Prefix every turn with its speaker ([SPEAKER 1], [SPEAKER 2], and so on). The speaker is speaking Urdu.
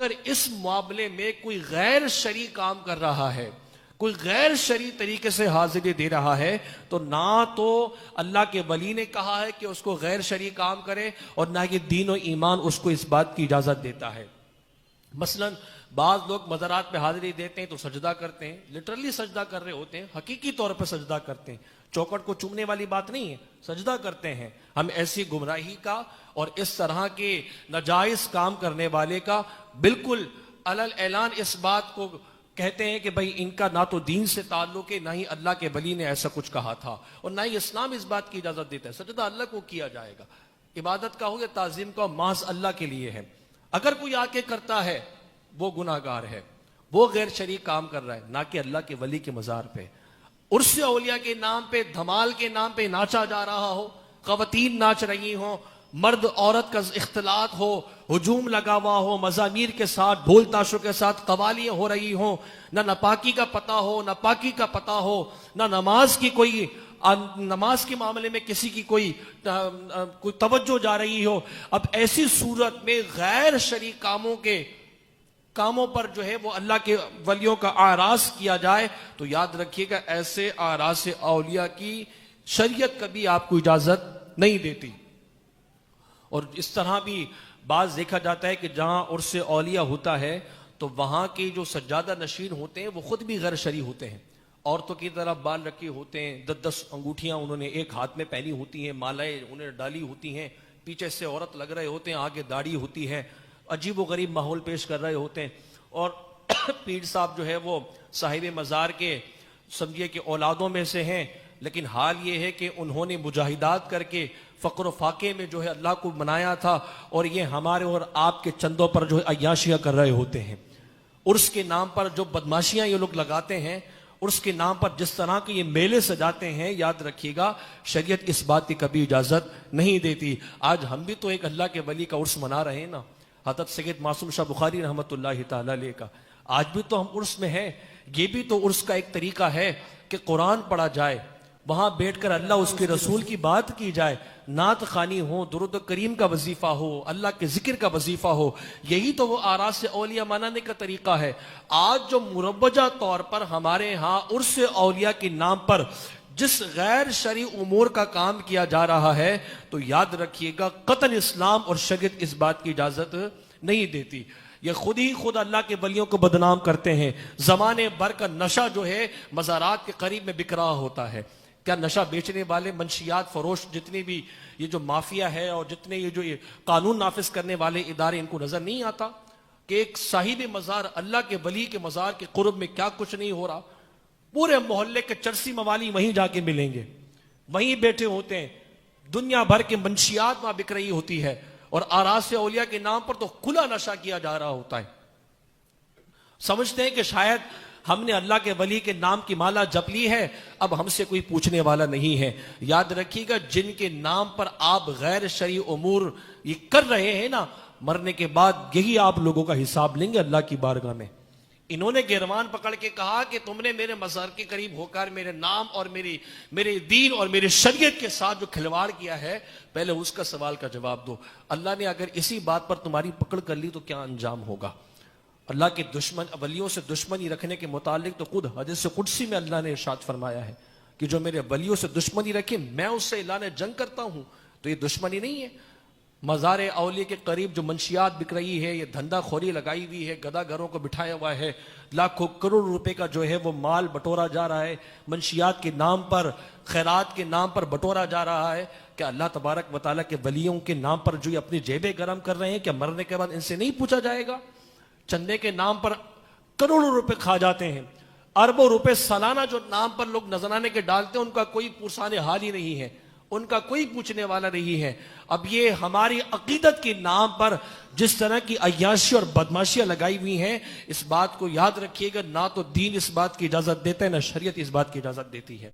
[SPEAKER 1] اگر اس معاملے میں کوئی غیر شرعی کام کر رہا ہے، کوئی غیر شرعی طریقے سے حاضری دے رہا ہے، تو نہ تو اللہ کے ولی نے کہا ہے کہ اس کو غیر شرعی کام کرے، اور نہ کہ دین و ایمان اس کو اس بات کی اجازت دیتا ہے۔ مثلا بعض لوگ مزارات پہ حاضری دیتے ہیں تو سجدہ کرتے ہیں، لٹرلی سجدہ کر رہے ہوتے ہیں، حقیقی طور پہ سجدہ کرتے ہیں، چوکٹ کو چومنے والی بات نہیں ہے، سجدہ کرتے ہیں۔ ہم ایسی گمراہی کا اور اس طرح کے ناجائز کام کرنے والے کا بالکل علل اعلان اس بات کو کہتے ہیں کہ بھئی ان کا نہ تو دین سے تعلق ہے، نہ ہی اللہ کے ولی نے ایسا کچھ کہا تھا، اور نہ ہی اسلام اس بات کی اجازت دیتا ہے۔ سجدہ اللہ کو کیا جائے گا، عبادت کا ہو یا تعظیم کا، محض اللہ کے لیے ہے۔ اگر کوئی آ کے کرتا ہے وہ گناہ گار ہے، وہ غیر شرعی کام کر رہا ہے، نہ کہ اللہ کے ولی کے مزار پہ، عرس اولیاء کے نام پہ، دھمال کے نام پہ ناچا جا رہا ہو، خواتین ناچ رہی ہوں، مرد عورت کا اختلاط ہو، ہجوم لگا ہوا ہو، مزامیر کے ساتھ، ڈھول تاشوں کے ساتھ قوالیاں ہو رہی ہوں، نہ ناپاکی کا پتہ ہو، نہ پاکی کا پتہ ہو، نہ نماز کے معاملے میں کسی کی کوئی توجہ جا رہی ہو، اب ایسی صورت میں غیر شرعی کاموں پر جو ہے وہ اللہ کے ولیوں کا آراز کیا جائے، تو یاد رکھیے گا ایسے آراز اولیاء کی شریعت کبھی آپ کو اجازت نہیں دیتی۔ اور اس طرح بھی بعض دیکھا جاتا ہے کہ جہاں عرس اولیاء ہوتا ہے تو وہاں کے جو سجادہ نشین ہوتے ہیں وہ خود بھی غیر شرعی ہوتے ہیں، عورتوں کی طرح بال رکھے ہوتے ہیں، 10 انگوٹھیاں انہوں نے ایک ہاتھ میں پہنی ہوتی ہیں، مالائیں انہیں ڈالی ہوتی ہیں، پیچھے سے عورت لگ رہے ہوتے ہیں، آگے داڑھی ہوتی ہے، عجیب و غریب ماحول پیش کر رہے ہوتے ہیں، اور پیر صاحب جو ہے وہ صاحب مزار کے سمجھیے کہ اولادوں میں سے ہیں، لیکن حال یہ ہے کہ انہوں نے مجاہدات کر کے فقر و فاقے میں جو ہے اللہ کو منایا تھا، اور یہ ہمارے اور آپ کے چندوں پر جو ہے عیاشیاں کر رہے ہوتے ہیں۔ عرس کے نام پر جو بدماشیاں یہ لوگ لگاتے ہیں، عرس کے نام پر جس طرح کے یہ میلے سجاتے ہیں، یاد رکھیے گا شریعت اس بات کی کبھی اجازت نہیں دیتی۔ آج ہم بھی تو ایک اللہ کے ولی کا عرس منا رہے ہیں نا، حضرت سید معصوم شاہ بخاری رحمۃ اللہ تعالی علیہ کا، آج بھی تو ہم عرس میں ہیں۔ یہ بھی تو عرس کا ایک طریقہ ہے کہ قرآن پڑھا جائے، وہاں بیٹھ کر اللہ اس کے رسول کی بات کی جائے، نعت خوانی ہو، درود کریم کا وظیفہ ہو، اللہ کے ذکر کا وظیفہ ہو، یہی تو وہ آراز اولیاء منانے کا طریقہ ہے۔ آج جو مروجہ طور پر ہمارے ہاں عرس اولیاء کے نام پر جس غیر شرعی امور کا کام کیا جا رہا ہے، تو یاد رکھیے گا قطعاً اسلام اور شریعت اس بات کی اجازت نہیں دیتی۔ یہ خود اللہ کے ولیوں کو بدنام کرتے ہیں۔ زمانے بھر کا نشہ جو ہے مزارات کے قریب میں بک رہا ہوتا ہے۔ کیا نشہ بیچنے والے، منشیات فروش، جتنے بھی یہ جو مافیا ہے اور جتنے یہ جو قانون نافذ کرنے والے ادارے، ان کو نظر نہیں آتا کہ ایک صاحب مزار، اللہ کے ولی کے مزار کے قرب میں کیا کچھ نہیں ہو رہا؟ پورے محلے کے چرسی موالی وہیں جا کے ملیں گے، وہیں بیٹھے ہوتے ہیں، دنیا بھر کے منشیات وہاں بک رہی ہوتی ہے، اور آراز اولیاء کے نام پر تو کھلا نشہ کیا جا رہا ہوتا ہے۔ سمجھتے ہیں کہ شاید ہم نے اللہ کے ولی کے نام کی مالا جپ لی ہے، اب ہم سے کوئی پوچھنے والا نہیں ہے۔ یاد رکھیے گا جن کے نام پر آپ غیر شرعی امور یہ کر رہے ہیں نا، مرنے کے بعد یہی آپ لوگوں کا حساب لیں گے اللہ کی بارگاہ میں۔ انہوں نے گرمان پکڑ کے کہا کہ تم نے میرے مزار کے قریب ہو کر میرے نام اور میرے دین اور میرے شریعت کے ساتھ جو کھلواڑ کیا ہے، پہلے اس کا سوال کا جواب دو۔ اللہ نے اگر اسی بات پر تمہاری پکڑ کر لی تو کیا انجام ہوگا؟ اللہ کے ولیوں سے دشمنی رکھنے کے متعلق تو خود حدیث قدسی میں اللہ نے ارشاد فرمایا ہے کہ جو میرے ولیوں سے دشمنی رکھے میں اس سے اعلان جنگ کرتا ہوں، تو یہ دشمنی نہیں ہے۔ مزار اولیاء کے قریب جو منشیات بک رہی ہے، یہ دھندا خوری لگائی ہوئی ہے، گدا گھروں کو بٹھایا ہوا ہے، لاکھوں کروڑ روپے کا جو ہے وہ مال بٹورا جا رہا ہے، منشیات کے نام پر، خیرات کے نام پر بٹورا جا رہا ہے، کیا اللہ تبارک و تعالیٰ کے ولیوں کے نام پر جو یہ اپنی جیبیں گرم کر رہے ہیں، کیا مرنے کے بعد ان سے نہیں پوچھا جائے گا؟ چندے کے نام پر کروڑوں روپے کھا جاتے ہیں، اربوں روپے سالانہ جو نام پر لوگ نذرانے کے ڈالتے ہیں، ان کا کوئی پرسان حال ہی نہیں ہے، ان کا کوئی پوچھنے والا نہیں ہے۔ اب یہ ہماری عقیدت کے نام پر جس طرح کی عیاشی اور بدماشیاں لگائی ہوئی ہیں، اس بات کو یاد رکھیے گا، نہ تو دین اس بات کی اجازت دیتا ہے، نہ شریعت اس بات کی اجازت دیتی ہے۔